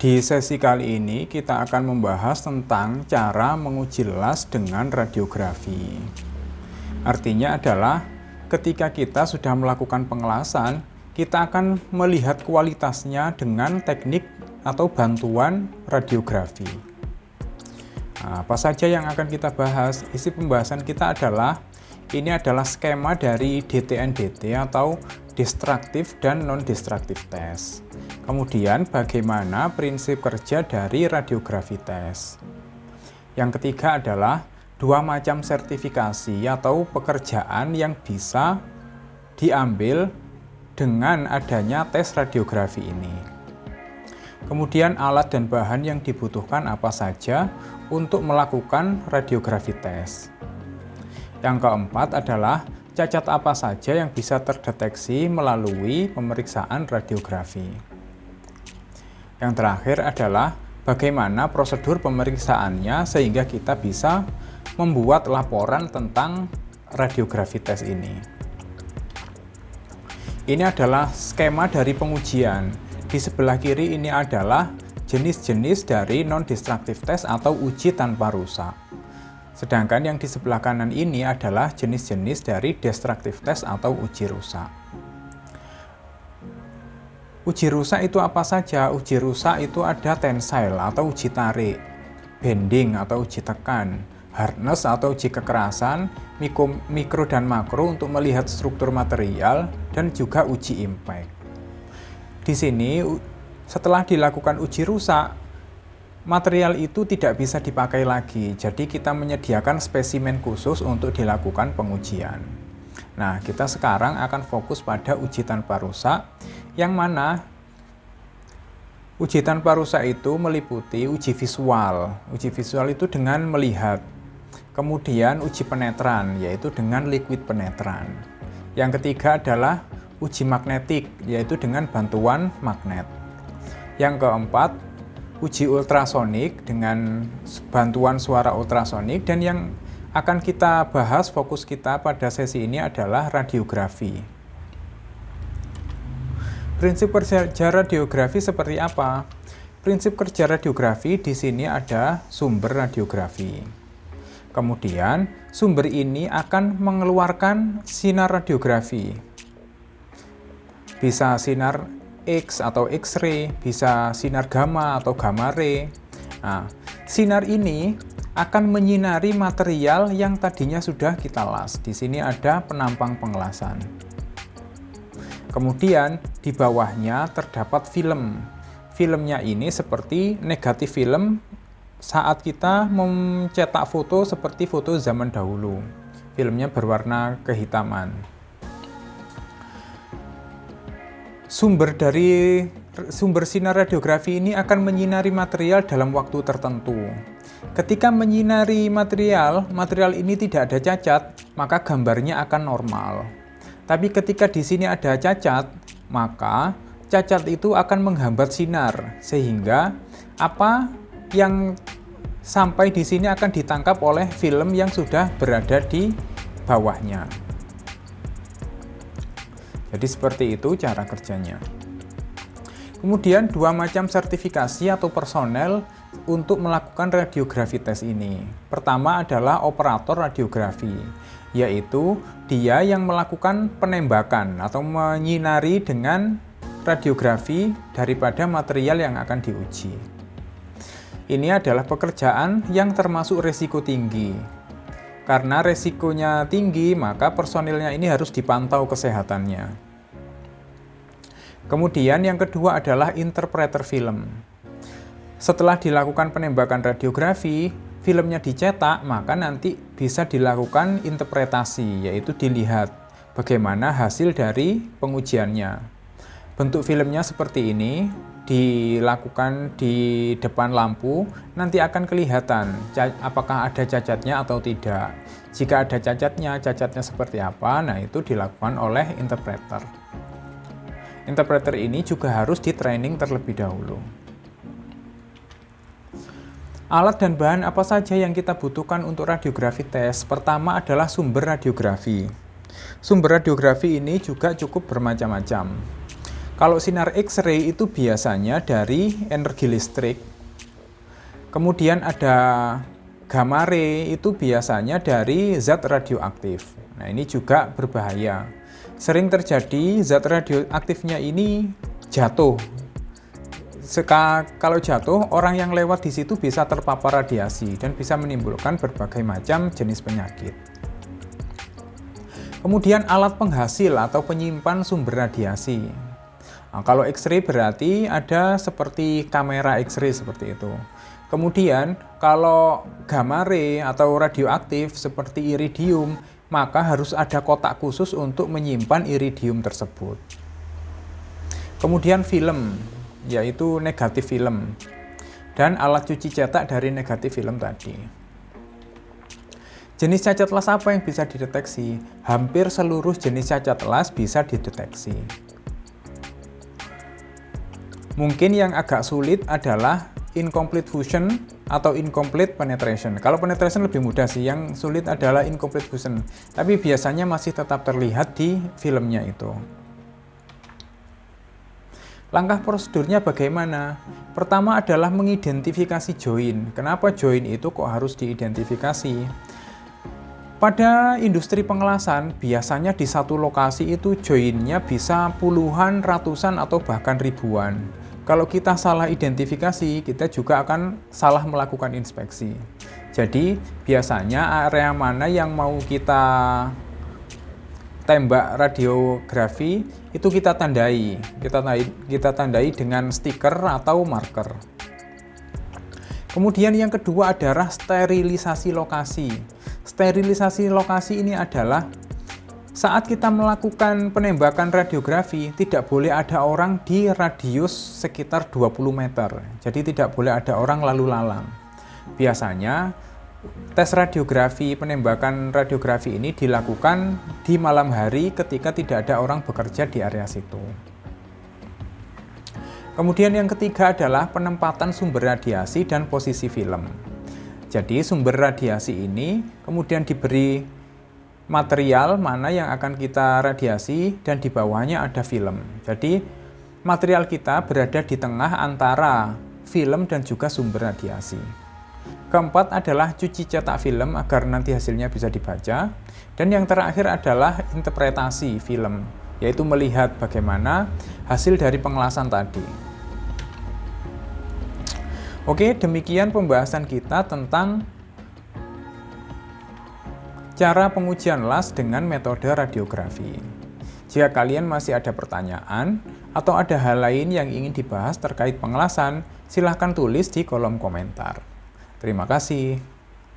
Di sesi kali ini kita akan membahas tentang cara menguji las dengan radiografi. Artinya adalah ketika kita sudah melakukan pengelasan, kita akan melihat kualitasnya dengan teknik atau bantuan radiografi. Nah, apa saja yang akan kita bahas? Isi pembahasan kita adalah ini adalah skema dari DTN-DT atau destruktif dan non-destruktif tes. Kemudian bagaimana prinsip kerja dari radiografi tes. Yang ketiga adalah dua macam sertifikasi atau pekerjaan yang bisa diambil dengan adanya tes radiografi ini. Kemudian alat dan bahan yang dibutuhkan apa saja untuk melakukan radiografi tes. Yang keempat adalah cacat apa saja yang bisa terdeteksi melalui pemeriksaan radiografi. Yang terakhir adalah bagaimana prosedur pemeriksaannya sehingga kita bisa membuat laporan tentang radiografi tes ini. Ini adalah skema dari pengujian. Di sebelah kiri ini adalah jenis-jenis dari non-destruktif tes atau uji tanpa rusak. Sedangkan yang di sebelah kanan ini adalah jenis-jenis dari destruktif tes atau uji rusak. Uji rusak itu apa saja? Uji rusak itu ada tensile atau uji tarik, bending atau uji tekan, hardness atau uji kekerasan, mikro dan makro untuk melihat struktur material, dan juga uji impact. Di sini setelah dilakukan uji rusak, material itu tidak bisa dipakai lagi, jadi kita menyediakan spesimen khusus untuk dilakukan pengujian. Nah, kita sekarang akan fokus pada uji tanpa rusak, yang mana uji tanpa rusak itu meliputi uji visual. Uji visual itu dengan melihat. Kemudian uji penetran, yaitu dengan liquid penetran. Yang ketiga adalah uji magnetik, yaitu dengan bantuan magnet. Yang keempat, uji ultrasonik dengan bantuan suara ultrasonik, dan yang akan kita bahas fokus kita pada sesi ini adalah radiografi. Prinsip kerja radiografi seperti apa? Prinsip kerja radiografi di sini ada sumber radiografi. Kemudian sumber ini akan mengeluarkan sinar radiografi. Bisa sinar X atau X-ray, bisa sinar gamma atau gamma ray. Nah, sinar ini akan menyinari material yang tadinya sudah kita las. Di sini ada penampang pengelasan. Kemudian di bawahnya terdapat film. Filmnya ini seperti negatif film saat kita mencetak foto seperti foto zaman dahulu. Filmnya berwarna kehitaman. Sumber sinar radiografi ini akan menyinari material dalam waktu tertentu. Ketika menyinari material ini tidak ada cacat, maka gambarnya akan normal. Tapi ketika di sini ada cacat, maka cacat itu akan menghambat sinar, sehingga apa yang sampai di sini akan ditangkap oleh film yang sudah berada di bawahnya. Jadi seperti itu cara kerjanya. Kemudian dua macam sertifikasi atau personel untuk melakukan radiografi tes ini. Pertama adalah operator radiografi, yaitu dia yang melakukan penembakan atau menyinari dengan radiografi daripada material yang akan diuji. Ini adalah pekerjaan yang termasuk risiko tinggi. Karena resikonya tinggi, maka personilnya ini harus dipantau kesehatannya. Kemudian yang kedua adalah interpreter film. Setelah dilakukan penembakan radiografi, filmnya dicetak, maka nanti bisa dilakukan interpretasi, yaitu dilihat bagaimana hasil dari pengujiannya. Bentuk filmnya seperti ini, dilakukan di depan lampu, nanti akan kelihatan apakah ada cacatnya atau tidak. Jika ada cacatnya seperti apa, nah itu dilakukan oleh interpreter. Interpreter ini juga harus di-training terlebih dahulu. Alat dan bahan apa saja yang kita butuhkan untuk radiografi tes? Pertama adalah sumber radiografi. Sumber radiografi ini juga cukup bermacam-macam. Kalau sinar X-ray itu biasanya dari energi listrik. Kemudian ada gamma ray itu biasanya dari zat radioaktif. Nah, ini juga berbahaya. Sering terjadi zat radioaktifnya ini jatuh. Kalau jatuh, orang yang lewat di situ bisa terpapar radiasi dan bisa menimbulkan berbagai macam jenis penyakit. Kemudian alat penghasil atau penyimpan sumber radiasi. Nah, kalau X-ray berarti ada seperti kamera X-ray seperti itu. Kemudian kalau gamma ray atau radioaktif seperti iridium, maka harus ada kotak khusus untuk menyimpan iridium tersebut. Kemudian film, yaitu negatif film, dan alat cuci cetak dari negatif film tadi. Jenis cacat las apa yang bisa dideteksi? Hampir seluruh jenis cacat las bisa dideteksi. Mungkin yang agak sulit adalah incomplete fusion atau incomplete penetration. Kalau penetration lebih mudah sih, yang sulit adalah incomplete fusion. Tapi biasanya masih tetap terlihat di filmnya itu. Langkah prosedurnya bagaimana? Pertama adalah mengidentifikasi join. Kenapa join itu kok harus diidentifikasi? Pada industri pengelasan, biasanya di satu lokasi itu joinnya bisa puluhan, ratusan, atau bahkan ribuan. Kalau kita salah identifikasi, kita juga akan salah melakukan inspeksi. Jadi, biasanya area mana yang mau kita tembak radiografi, itu kita tandai. Kita tandai dengan stiker atau marker. Kemudian yang kedua adalah sterilisasi lokasi. Sterilisasi lokasi ini adalah saat kita melakukan penembakan radiografi, tidak boleh ada orang di radius sekitar 20 meter. Jadi tidak boleh ada orang lalu lalang. Biasanya tes radiografi, penembakan radiografi ini dilakukan di malam hari ketika tidak ada orang bekerja di area situ. Kemudian yang ketiga adalah penempatan sumber radiasi dan posisi film. Jadi sumber radiasi ini kemudian diberi material mana yang akan kita radiasi dan di bawahnya ada film. Jadi material kita berada di tengah antara film dan juga sumber radiasi. Keempat adalah cuci cetak film agar nanti hasilnya bisa dibaca. Dan yang terakhir adalah interpretasi film, yaitu melihat bagaimana hasil dari pengelasan tadi. Oke, demikian pembahasan kita tentang cara pengujian las dengan metode radiografi. Jika kalian masih ada pertanyaan atau ada hal lain yang ingin dibahas terkait pengelasan, silahkan tulis di kolom komentar. Terima kasih.